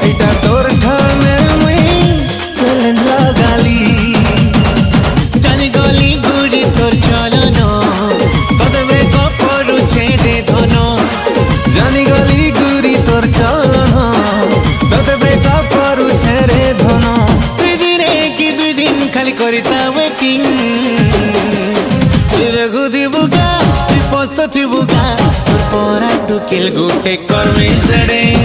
এটা তোর ঠানে মুই চ্যালেঞ্জ লাগালি জানি গলি গুড়ি তোর চলন কদবে কপরু ছেড়ে ধন জানি গলি গুরি তোর চলন তোতে বেকা পড়ুছে রে ধন দুই দিনে কি দুই দিন খালি করিতা ওয়েটিং তুই দেখুথিবু গা তুই পস্তুথিবু গা তোর পরা টুকিল গুটে করবি সেডিং